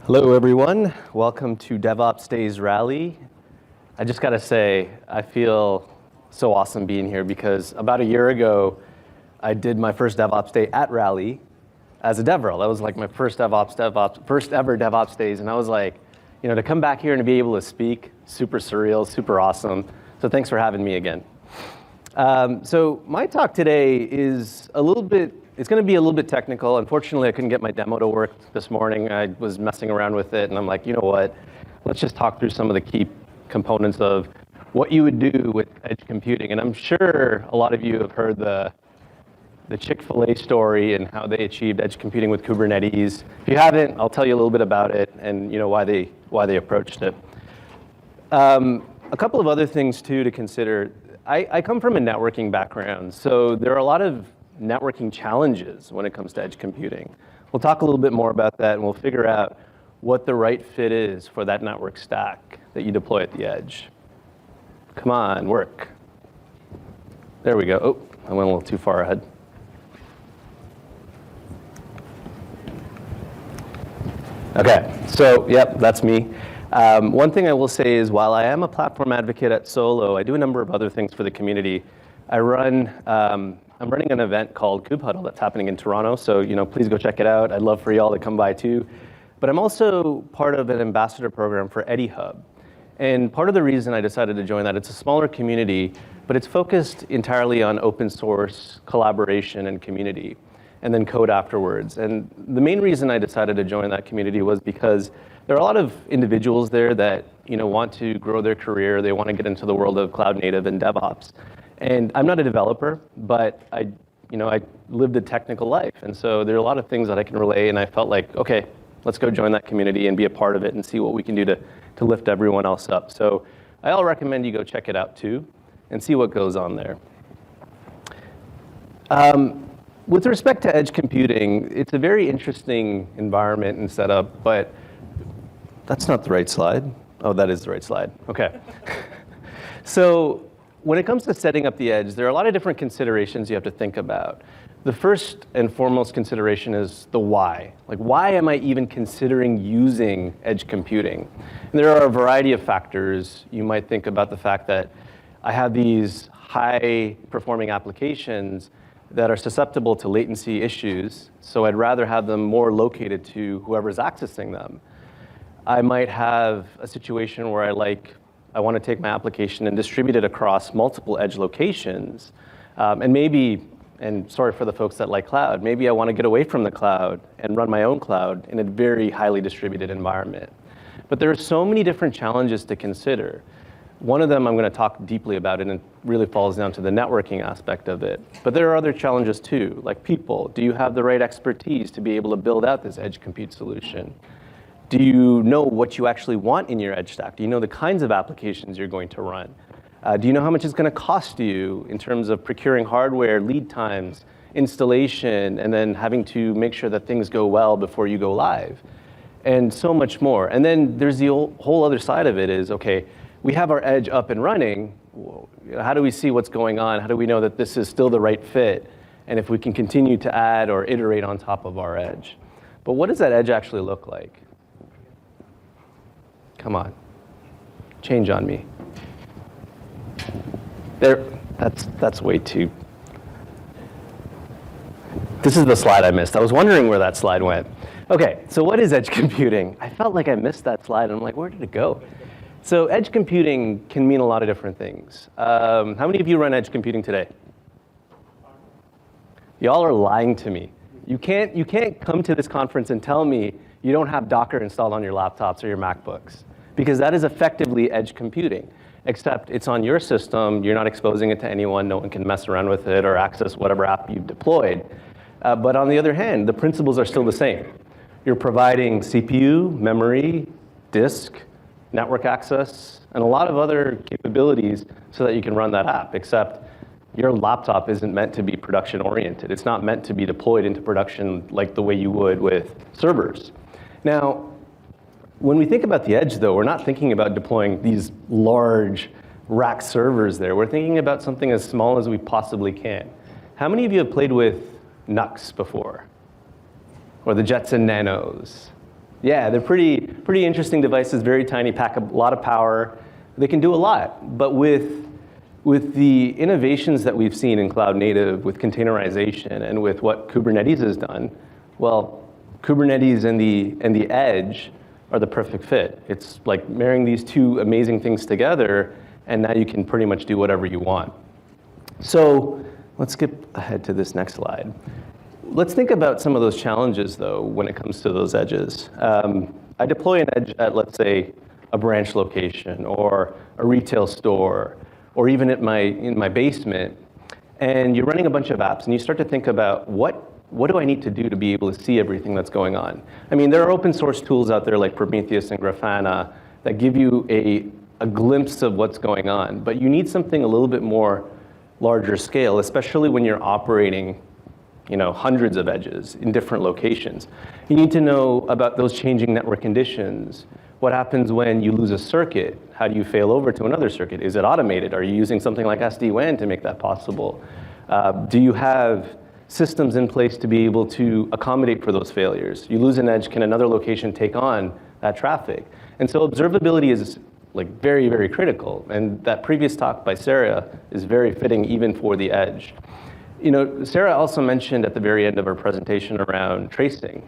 Hello, everyone. Welcome to DevOpsDays Raleigh. I just got to say, I feel so awesome being here because about a year ago, I did my first DevOps Day at Raleigh as a DevRel. That was like my first ever DevOps Days, and I was like, to come back here and to be able to speak, super surreal, super awesome. So thanks for having me again. So my talk today is it's going to be a little bit technical. Unfortunately, I couldn't get my demo to work this morning. I was messing around with it, and I'm like, you know what? Let's just talk through some of the key components of what you would do with edge computing. And I'm sure a lot of you have heard the Chick-fil-A story and how they achieved edge computing with Kubernetes. If you haven't, I'll tell you a little bit about it and why they approached it. A couple of other things too to consider. I come from a networking background, so there are a lot of networking challenges when it comes to edge computing. We'll talk a little bit more about that, and we'll figure out what the right fit is for that network stack that you deploy at the edge. Come on, work. There we go. Oh, I went a little too far ahead. Okay, so yep, that's me. One thing I will say is while I am a platform advocate at Solo, I do a number of other things for the community. I'm running an event called Kube Huddle that's happening in Toronto, so please go check it out. I'd love for y'all to come by too. But I'm also part of an ambassador program for EdiHub. And part of the reason I decided to join that, it's a smaller community, but it's focused entirely on open source collaboration and community, and then code afterwards. And the main reason I decided to join that community was because there are a lot of individuals there that want to grow their career. They want to get into the world of cloud native and DevOps. And I'm not a developer, but I lived a technical life. And so there are a lot of things that I can relay, and I felt like, okay, let's go join that community and be a part of it and see what we can do to lift everyone else up. So I'll recommend you go check it out too and see what goes on there. With respect to edge computing, it's a very interesting environment and setup, but that's not the right slide. Oh, that is the right slide. Okay. So when it comes to setting up the edge, there are a lot of different considerations you have to think about. The first and foremost consideration is the why. Like, why am I even considering using edge computing? And there are a variety of factors. You might think about the fact that I have these high-performing applications that are susceptible to latency issues, so I'd rather have them more located to whoever's accessing them. I might have a situation where I want to take my application and distribute it across multiple edge locations. And sorry for the folks that like cloud, maybe I want to get away from the cloud and run my own cloud in a very highly distributed environment. But there are so many different challenges to consider. One of them I'm going to talk deeply about, and it really falls down to the networking aspect of it. But there are other challenges too, like people. Do you have the right expertise to be able to build out this edge compute solution? Do you know what you actually want in your edge stack? Do you know the kinds of applications you're going to run? Do you know how much it's going to cost you in terms of procuring hardware, lead times, installation, and then having to make sure that things go well before you go live, and so much more. And then there's the whole other side of it is, okay, we have our edge up and running. How do we see what's going on? How do we know that this is still the right fit? And if we can continue to add or iterate on top of our edge. But what does that edge actually look like? Come on, change on me. There, that's way too. This is the slide I missed. I was wondering where that slide went. Okay, so what is edge computing? I felt like I missed that slide. I'm like, where did it go? So edge computing can mean a lot of different things. How many of you run edge computing today? Y'all are lying to me. You can't come to this conference and tell me you don't have Docker installed on your laptops or your MacBooks, because that is effectively edge computing, except it's on your system. You're not exposing it to anyone. No one can mess around with it or access whatever app you've deployed. But on the other hand, the principles are still the same. You're providing CPU, memory, disk, network access, and a lot of other capabilities so that you can run that app, except your laptop isn't meant to be production oriented. It's not meant to be deployed into production like the way you would with servers. Now, when we think about the edge, though, we're not thinking about deploying these large rack servers there. We're thinking about something as small as we possibly can. How many of you have played with NUCs before? Or the Jetson Nanos? Yeah, they're pretty interesting devices, very tiny, pack a lot of power. They can do a lot, but with the innovations that we've seen in cloud native, with containerization, and with what Kubernetes has done, well, Kubernetes and the edge are the perfect fit. It's like marrying these two amazing things together, and now you can pretty much do whatever you want. So let's skip ahead to this next slide. Let's think about some of those challenges, though, when it comes to those edges. I deploy an edge at, let's say, a branch location, or a retail store, or even in my basement, and you're running a bunch of apps, and you start to think about what do I need to do to be able to see everything that's going on? I mean, there are open source tools out there like Prometheus and Grafana that give you a glimpse of what's going on, but you need something a little bit more larger scale, especially when you're operating hundreds of edges in different locations. You need to know about those changing network conditions. What happens when you lose a circuit? How do you fail over to another circuit? Is it automated? Are you using something like SD-WAN to make that possible? Do you have systems in place to be able to accommodate for those failures? You lose an edge, can another location take on that traffic? And so observability is like very, very critical. And that previous talk by Sarah is very fitting even for the edge. Sarah also mentioned at the very end of her presentation around tracing.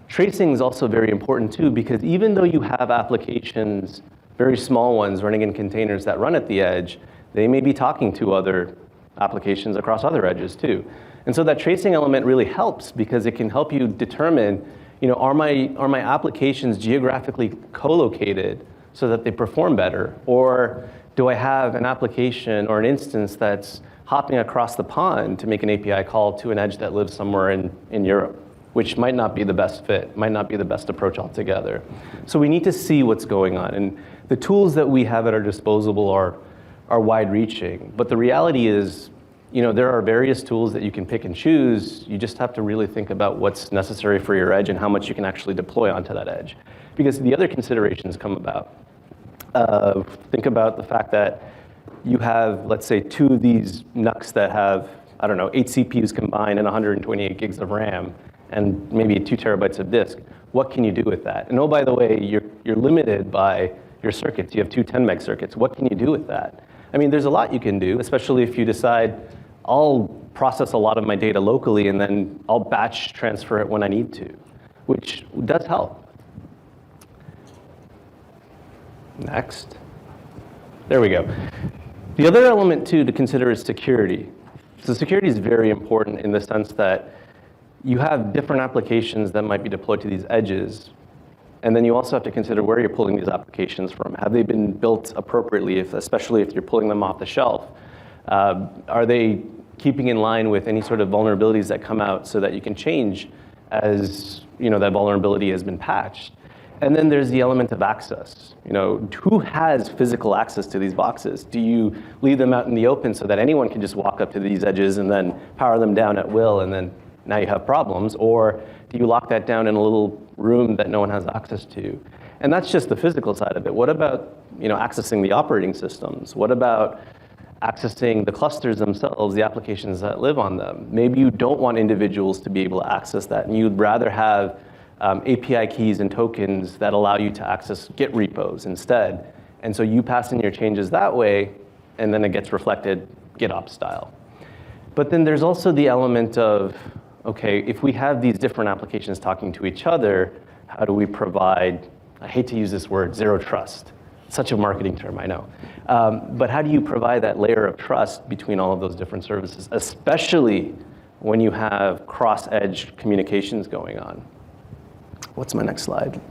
Tracing is also very important too, because even though you have applications, very small ones running in containers that run at the edge, they may be talking to other applications across other edges too. And so that tracing element really helps because it can help you determine, are my applications geographically co-located so that they perform better? Or do I have an application or an instance that's hopping across the pond to make an API call to an edge that lives somewhere in Europe, which might not be the best fit, might not be the best approach altogether. So we need to see what's going on. And the tools that we have at our disposal are wide-reaching. But the reality is, there are various tools that you can pick and choose. You just have to really think about what's necessary for your edge and how much you can actually deploy onto that edge. Because the other considerations come about. Think about the fact that you have, let's say, two of these NUCs that have, 8 CPUs combined and 128 gigs of RAM, and maybe 2 terabytes of disk. What can you do with that? And oh, by the way, you're limited by your circuits. You have two 10 meg circuits. What can you do with that? I mean, there's a lot you can do, especially if you decide, I'll process a lot of my data locally and then I'll batch transfer it when I need to, which does help. Next. There we go. The other element too to consider is security. So security is very important in the sense that you have different applications that might be deployed to these edges. And then you also have to consider where you're pulling these applications from. Have they been built appropriately, especially if you're pulling them off the shelf? Are they keeping in line with any sort of vulnerabilities that come out so that you can change as that vulnerability has been patched? And then there's the element of access. Who has physical access to these boxes? Do you leave them out in the open so that anyone can just walk up to these edges and then power them down at will, and then now you have problems? Or do you lock that down in a little room that no one has access to? And that's just the physical side of it. What about accessing the operating systems? What about accessing the clusters themselves, the applications that live on them? Maybe you don't want individuals to be able to access that, and you'd rather have API keys and tokens that allow you to access Git repos instead. And so you pass in your changes that way, and then it gets reflected GitOps style. But then there's also the element of, okay, if we have these different applications talking to each other, how do we provide, I hate to use this word, zero trust. Such a marketing term, I know. But how do you provide that layer of trust between all of those different services, especially when you have cross-edge communications going on? What's my next slide?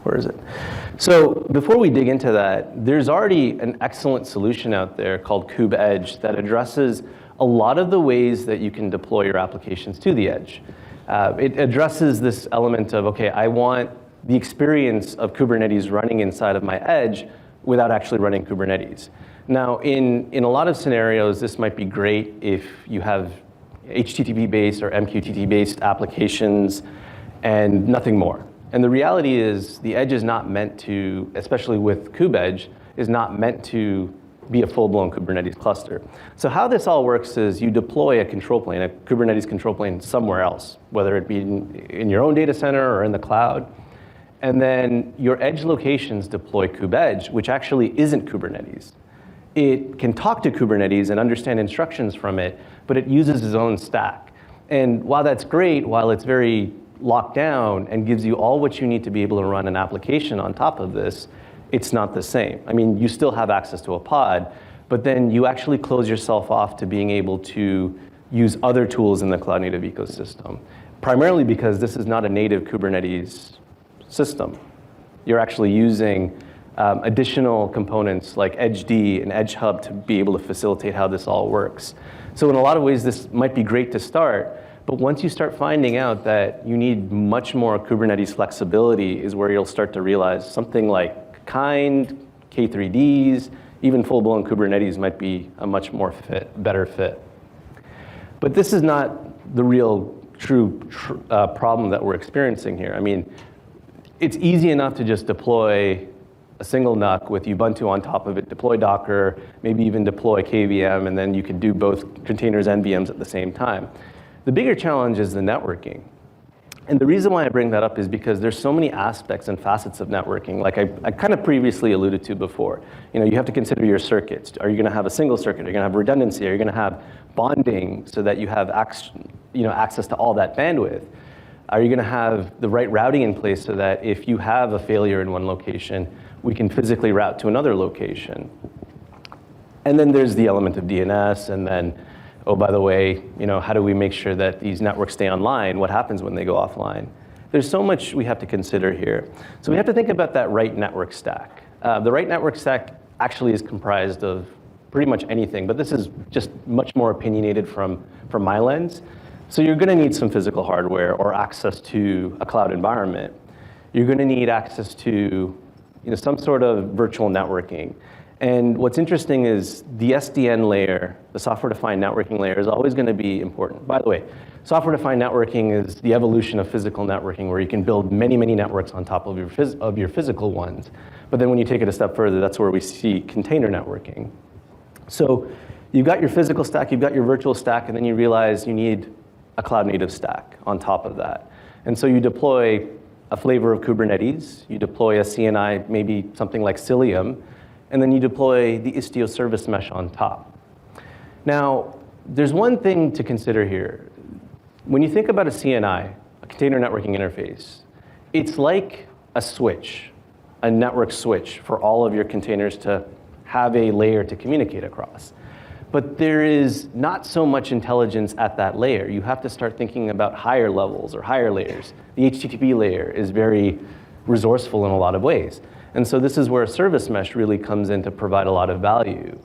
Where is it? So before we dig into that, there's already an excellent solution out there called KubeEdge that addresses a lot of the ways that you can deploy your applications to the edge. It addresses this element of, okay, I want the experience of Kubernetes running inside of my edge without actually running Kubernetes. Now, in a lot of scenarios, this might be great if you have HTTP-based or MQTT-based applications and nothing more. And the reality is the edge is not meant to, especially with KubeEdge, is not meant to be a full-blown Kubernetes cluster. So how this all works is you deploy a control plane, a Kubernetes control plane somewhere else, whether it be in your own data center or in the cloud. And then your edge locations deploy kube-edge, which actually isn't Kubernetes. It can talk to Kubernetes and understand instructions from it, but it uses its own stack. And while that's great, while it's very locked down and gives you all what you need to be able to run an application on top of this, it's not the same. I mean, you still have access to a pod, but then you actually close yourself off to being able to use other tools in the cloud native ecosystem, primarily because this is not a native Kubernetes system. You're actually using additional components like EdgeD and Edge Hub to be able to facilitate how this all works. So in a lot of ways, this might be great to start, but once you start finding out that you need much more Kubernetes flexibility is where you'll start to realize something like Kind, K3ds, even full-blown Kubernetes might be a much more better fit. But this is not the real true problem that we're experiencing here. I mean, it's easy enough to just deploy a single NUC with Ubuntu on top of it, deploy Docker, maybe even deploy KVM, and then you could do both containers and VMs at the same time. The bigger challenge is the networking. And the reason why I bring that up is because there's so many aspects and facets of networking, like I kind of previously alluded to before. You know, you have to consider your circuits. Are you going to have a single circuit? Are you going to have redundancy? Are you going to have bonding so that you have access to all that bandwidth? Are you going to have the right routing in place so that if you have a failure in one location, we can physically route to another location? And then there's the element of DNS, and then, oh, by the way, you know, how do we make sure that these networks stay online? What happens when they go offline? There's so much we have to consider here. So we have to think about that right network stack. The right network stack actually is comprised of pretty much anything, but this is just much more opinionated from my lens. So you're going to need some physical hardware or access to a cloud environment. You're going to need access to some sort of virtual networking. And what's interesting is the SDN layer, the software-defined networking layer, is always going to be important. By the way, software-defined networking is the evolution of physical networking, where you can build many, many networks on top of your physical ones. But then when you take it a step further, that's where we see container networking. So you've got your physical stack, you've got your virtual stack, and then you realize you need a cloud-native stack on top of that. And so you deploy a flavor of Kubernetes, you deploy a CNI, maybe something like Cilium, and then you deploy the Istio service mesh on top. Now, there's one thing to consider here. When you think about a CNI, a container networking interface, it's like a switch, a network switch for all of your containers to have a layer to communicate across. But there is not so much intelligence at that layer. You have to start thinking about higher levels or higher layers. The HTTP layer is very resourceful in a lot of ways. And so this is where a service mesh really comes in to provide a lot of value.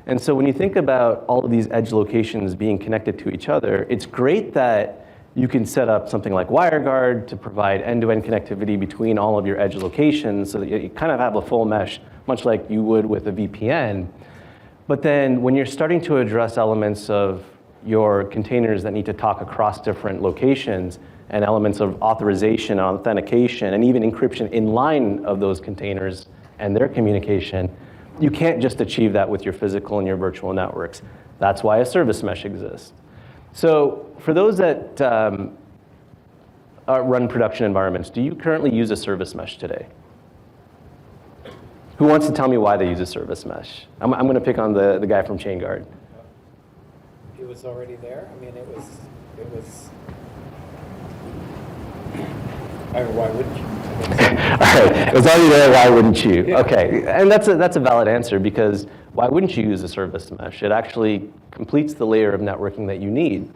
And so when you think about all of these edge locations being connected to each other, it's great that you can set up something like WireGuard to provide end-to-end connectivity between all of your edge locations so that you kind of have a full mesh, much like you would with a VPN. But then when you're starting to address elements of your containers that need to talk across different locations and elements of authorization, authentication, and even encryption in line of those containers and their communication, you can't just achieve that with your physical and your virtual networks. That's why a service mesh exists. So for those that run production environments, do you currently use a service mesh today? Who wants to tell me why they use a service mesh? I'm going to pick on the guy from ChainGuard. It was already there. I mean, it was. I mean, why wouldn't you? All right, it was already there. Why wouldn't you? Yeah. Okay, and that's a valid answer, because why wouldn't you use a service mesh? It actually completes the layer of networking that you need.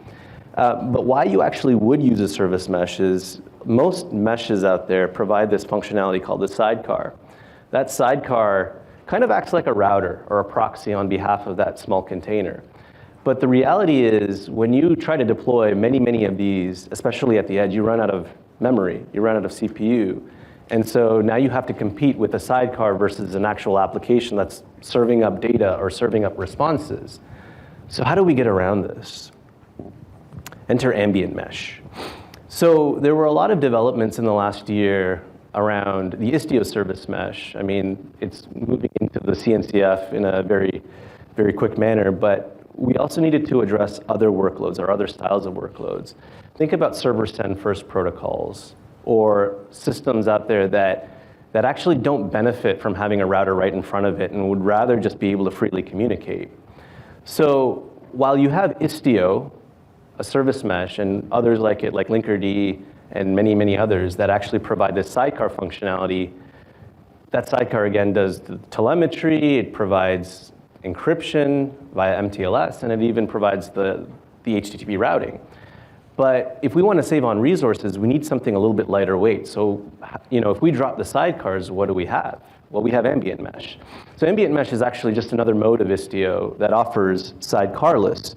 But why you actually would use a service mesh is most meshes out there provide this functionality called the sidecar. That sidecar kind of acts like a router or a proxy on behalf of that small container. But the reality is, when you try to deploy many, many of these, especially at the edge, you run out of memory, you run out of CPU. And so now you have to compete with a sidecar versus an actual application that's serving up data or serving up responses. So how do we get around this? Enter ambient mesh. So there were a lot of developments in the last year around the Istio service mesh. I mean, it's moving into the CNCF in a very, very quick manner, but we also needed to address other workloads or other styles of workloads. Think about server send first protocols, or systems out there that actually don't benefit from having a router right in front of it and would rather just be able to freely communicate. So while you have Istio, a service mesh, and others like it, like Linkerd and many, many others that actually provide this sidecar functionality, that sidecar, again, does the telemetry, it provides encryption via MTLS, and it even provides the HTTP routing. But if we want to save on resources, we need something a little bit lighter weight. So, if we drop the sidecars, what do we have? Well, we have ambient mesh. So ambient mesh is actually just another mode of Istio that offers sidecarless.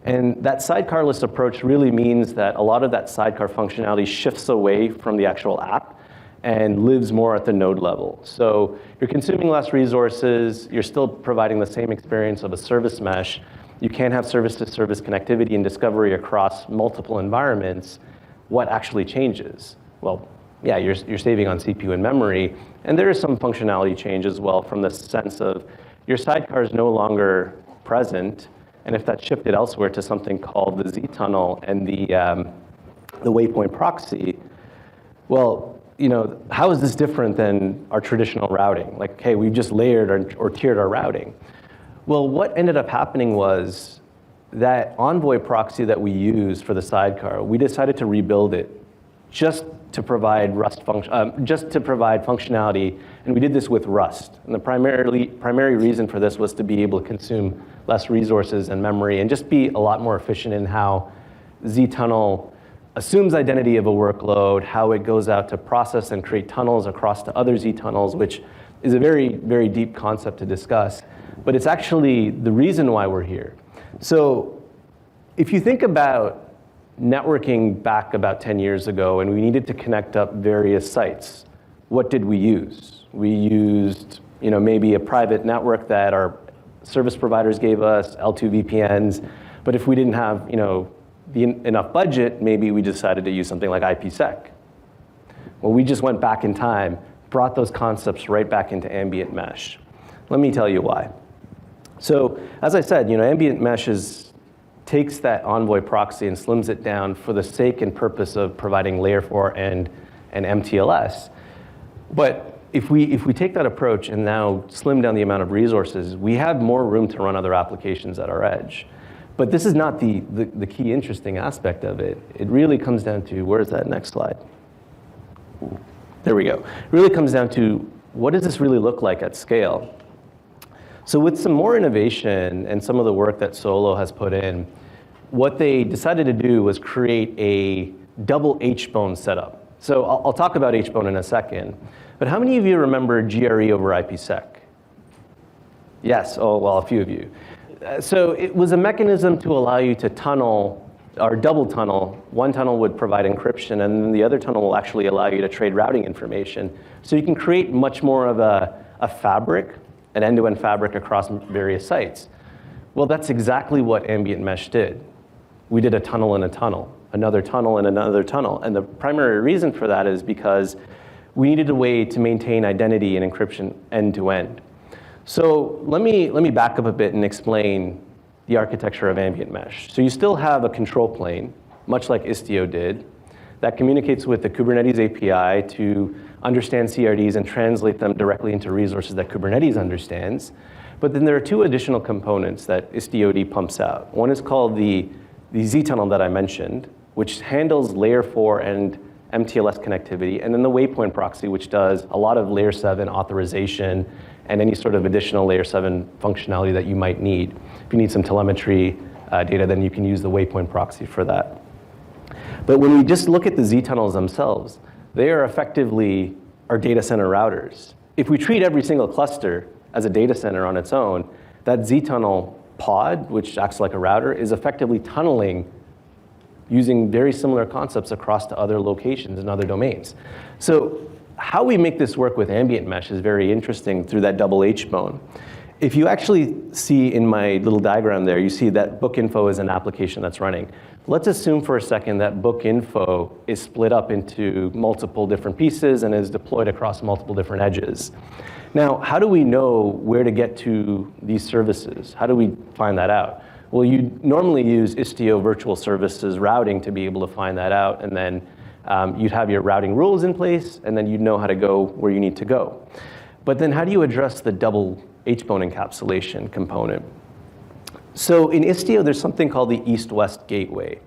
And that sidecarless approach really means that a lot of that sidecar functionality shifts away from the actual app and lives more at the node level. So you're consuming less resources, you're still providing the same experience of a service mesh. You can have service-to-service connectivity and discovery across multiple environments. What actually changes? Well, yeah, you're saving on CPU and memory, and there is some functionality change as well from the sense of your sidecar is no longer present, and if that's shifted elsewhere to something called the Z-tunnel and the waypoint proxy, well, how is this different than our traditional routing? Like, hey, we've just layered or tiered our routing. Well, what ended up happening was that Envoy proxy that we use for the sidecar, we decided to rebuild it just to provide functionality, and we did this with Rust. And the primary reason for this was to be able to consume less resources and memory and just be a lot more efficient in how Z-tunnel assumes identity of a workload, how it goes out to process and create tunnels across to other Z-tunnels, which is a very, very deep concept to discuss. But it's actually the reason why we're here. So if you think about networking back about 10 years ago and we needed to connect up various sites, what did we use? We used maybe a private network that our service providers gave us, L2 VPNs, but if we didn't have enough budget, maybe we decided to use something like IPsec. Well, we just went back in time, brought those concepts right back into ambient mesh. Let me tell you why. So as I said, ambient mesh takes that Envoy proxy and slims it down for the sake and purpose of providing layer 4 and MTLS. But if we take that approach and now slim down the amount of resources, we have more room to run other applications at our edge. But this is not the key interesting aspect of it. It really comes down to, where's that next slide? There we go. It really comes down to, what does this really look like at scale? So with some more innovation and some of the work that Solo has put in, what they decided to do was create a double H-bone setup. So I'll talk about H-bone in a second. But how many of you remember GRE over IPsec? Yes, oh, well, a few of you. So it was a mechanism to allow you to tunnel, or double tunnel. One tunnel would provide encryption, and then the other tunnel will actually allow you to trade routing information. So you can create much more of a fabric, an end-to-end fabric across various sites. Well, that's exactly what ambient mesh did. We did a tunnel and a tunnel, another tunnel and another tunnel. And the primary reason for that is because we needed a way to maintain identity and encryption end-to-end. So let me back up a bit and explain the architecture of ambient mesh. So you still have a control plane, much like Istio did, that communicates with the Kubernetes API to understand CRDs and translate them directly into resources that Kubernetes understands. But then there are two additional components that Istio pumps out. One is called the Z-tunnel that I mentioned, which handles layer 4 and MTLS connectivity, and then the waypoint proxy, which does a lot of layer 7 authorization and any sort of additional layer 7 functionality that you might need. If you need some telemetry data, then you can use the waypoint proxy for that. But when we just look at the Z-tunnels themselves, they are effectively our data center routers. If we treat every single cluster as a data center on its own, that Z-tunnel pod, which acts like a router, is effectively tunneling using very similar concepts across to other locations and other domains. So how we make this work with ambient mesh is very interesting through that double H-bone. If you actually see in my little diagram there, you see that book info is an application that's running. Let's assume for a second that book info is split up into multiple different pieces and is deployed across multiple different edges. Now, how do we know where to get to these services? How do we find that out? Well, you normally use Istio virtual services routing to be able to find that out and then You'd have your routing rules in place, and then you'd know how to go where you need to go. But then how do you address the double HBone encapsulation component? So in Istio, there's something called the East-West Gateway.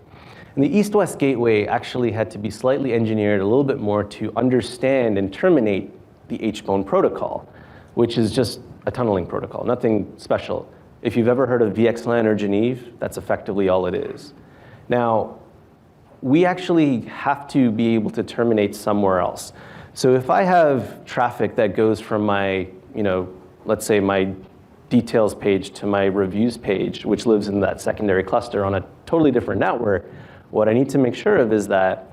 And the East-West Gateway actually had to be slightly engineered a little bit more to understand and terminate the HBone protocol, which is just a tunneling protocol, nothing special. If you've ever heard of VXLAN or Geneve, that's effectively all it is. Now, we actually have to be able to terminate somewhere else. So if I have traffic that goes from my, let's say my details page to my reviews page, which lives in that secondary cluster on a totally different network, what I need to make sure of is that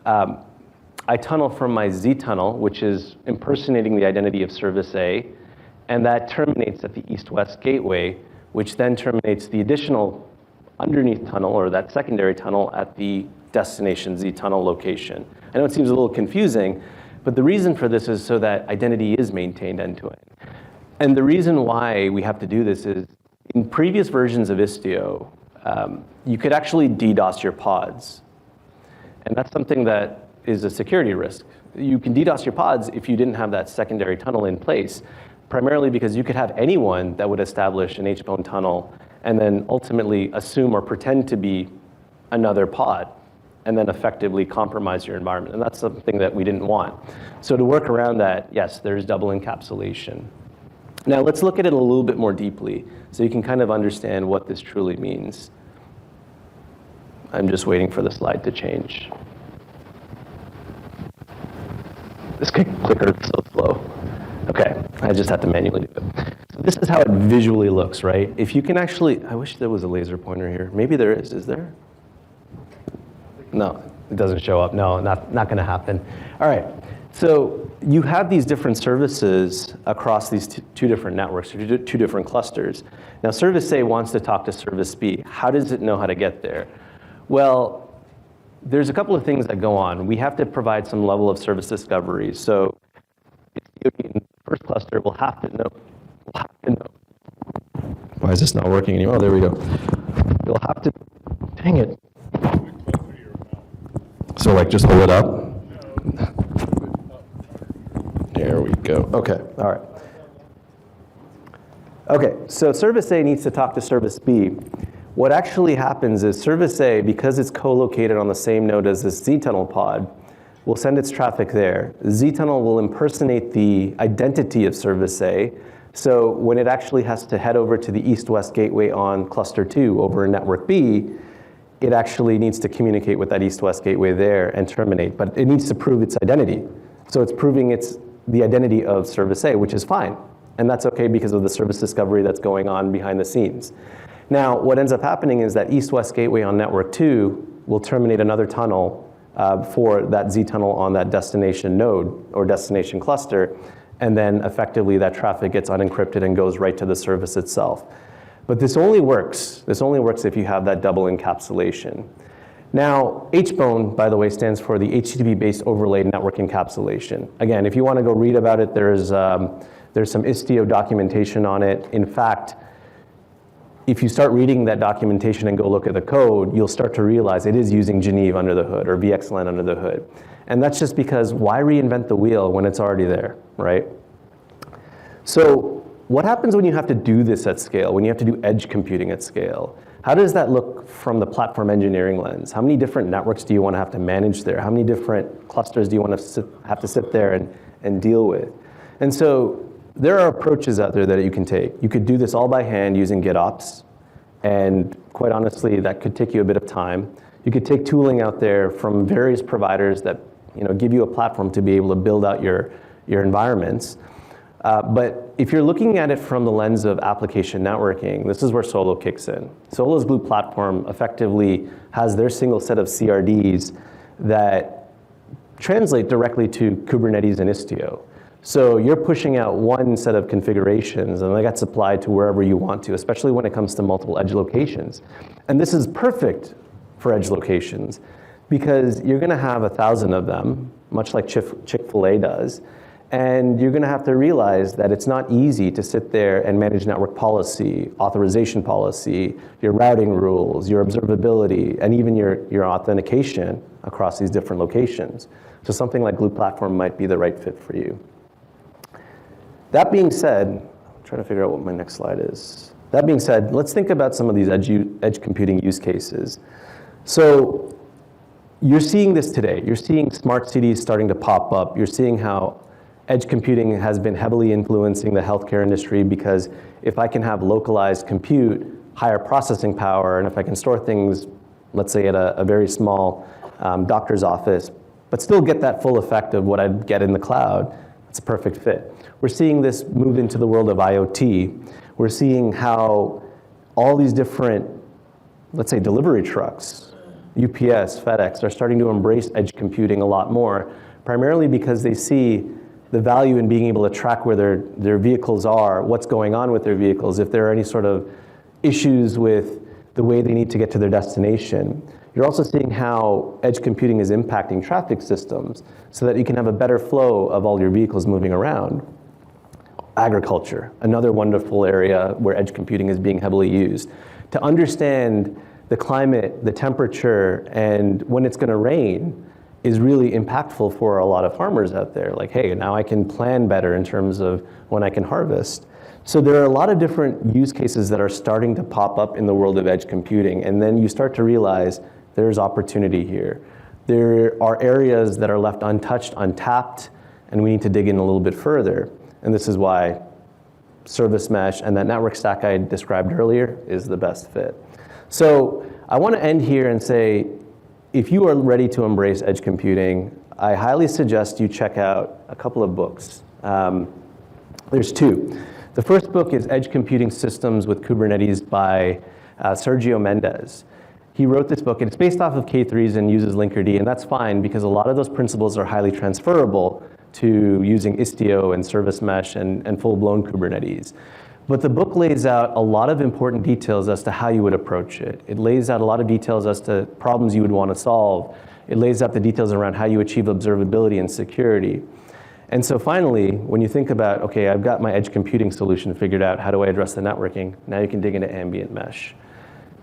I tunnel from my Z tunnel, which is impersonating the identity of service A, and that terminates at the east-west gateway, which then terminates the additional underneath tunnel, or that secondary tunnel, at the destination Z tunnel location. I know it seems a little confusing, but the reason for this is so that identity is maintained end-to-end. And the reason why we have to do this is, in previous versions of Istio, you could actually DDoS your pods. And that's something that is a security risk. You can DDoS your pods if you didn't have that secondary tunnel in place, primarily because you could have anyone that would establish an HBone tunnel and then ultimately assume or pretend to be another pod and then effectively compromise your environment. And that's something that we didn't want. So to work around that, yes, there's double encapsulation. Now let's look at it a little bit more deeply so you can kind of understand what this truly means. I'm just waiting for the slide to change. This clicker is so slow. Okay, I just have to manually do it. So this is how it visually looks, right? If you can actually, I wish there was a laser pointer here. Maybe there is there? No, it doesn't show up. No, not gonna happen. All right, so you have these different services across these two different networks, or two different clusters. Now service A wants to talk to service B. How does it know how to get there? Well, there's a couple of things that go on. We have to provide some level of service discovery. So in the first cluster, we'll have to know. Why is this not working anymore? Oh, there we go. We'll have to, dang it. So like just hold it up? There we go. Okay, all right. Okay, so service A needs to talk to service B. What actually happens is service A, because it's co-located on the same node as this Z-tunnel pod, will send its traffic there. Z-tunnel will impersonate the identity of service A. So when it actually has to head over to the east-west gateway on cluster 2 over network B, it actually needs to communicate with that east-west gateway there and terminate. But it needs to prove its identity. So it's proving it's the identity of service A, which is fine. And that's okay because of the service discovery that's going on behind the scenes. Now, what ends up happening is that east-west gateway on network 2 will terminate another tunnel for that Z tunnel on that destination node or destination cluster, and then effectively that traffic gets unencrypted and goes right to the service itself. But this only works if you have that double encapsulation. Now, HBone, by the way, stands for the HTTP-based overlay network encapsulation. Again, if you want to go read about it, there's some Istio documentation on it. In fact, if you start reading that documentation and go look at the code, you'll start to realize it is using Geneve under the hood or VXLAN under the hood. And that's just because why reinvent the wheel when it's already there, right? So what happens when you have to do this at scale, when you have to do edge computing at scale? How does that look from the platform engineering lens? How many different networks do you want to have to manage there? How many different clusters do you want to have to sit there and deal with? And so there are approaches out there that you can take. You could do this all by hand using GitOps, and quite honestly, that could take you a bit of time. You could take tooling out there from various providers that give you a platform to be able to build out your environments. But if you're looking at it from the lens of application networking, this is where Solo kicks in. Solo's Glue platform effectively has their single set of CRDs that translate directly to Kubernetes and Istio. So you're pushing out one set of configurations, and that gets applied to wherever you want to, especially when it comes to multiple edge locations. And this is perfect for edge locations because you're going to have 1,000 of them, much like Chick-fil-A does. And you're going to have to realize that it's not easy to sit there and manage network policy, authorization policy, your routing rules, your observability, and even your authentication across these different locations. So something like Glue Platform might be the right fit for you. That being said, I'm trying to figure out what my next slide is. That being said, let's think about some of these edge computing use cases. So you're seeing this today. You're seeing smart cities starting to pop up. You're seeing how edge computing has been heavily influencing the healthcare industry, because if I can have localized compute, higher processing power, and if I can store things, let's say at a very small doctor's office, but still get that full effect of what I'd get in the cloud, it's a perfect fit. We're seeing this move into the world of IoT. We're seeing how all these different, let's say, delivery trucks, UPS, FedEx, are starting to embrace edge computing a lot more, primarily because they see the value in being able to track where their vehicles are, what's going on with their vehicles, if there are any sort of issues with the way they need to get to their destination. You're also seeing how edge computing is impacting traffic systems so that you can have a better flow of all your vehicles moving around. Agriculture, another wonderful area where edge computing is being heavily used. To understand the climate, the temperature, and when it's going to rain is really impactful for a lot of farmers out there. Like, hey, now I can plan better in terms of when I can harvest. So there are a lot of different use cases that are starting to pop up in the world of edge computing, and then you start to realize there's opportunity here. There are areas that are left untouched, untapped, and we need to dig in a little bit further. And this is why service mesh and that network stack I described earlier is the best fit. So I want to end here and say, if you are ready to embrace edge computing, I highly suggest you check out a couple of books. There's two. The first book is Edge Computing Systems with Kubernetes by Sergio Mendes. He wrote this book, and it's based off of K3s and uses Linkerd, and that's fine because a lot of those principles are highly transferable to using Istio and service mesh and full-blown Kubernetes. But the book lays out a lot of important details as to how you would approach it. It lays out a lot of details as to problems you would want to solve. It lays out the details around how you achieve observability and security. And so finally, when you think about, okay, I've got my edge computing solution figured out, how do I address the networking? Now you can dig into ambient mesh.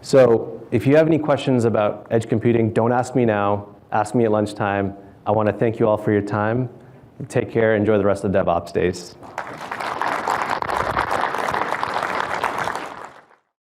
So if you have any questions about edge computing, don't ask me now, ask me at lunchtime. I want to thank you all for your time. Take care, enjoy the rest of DevOps Days.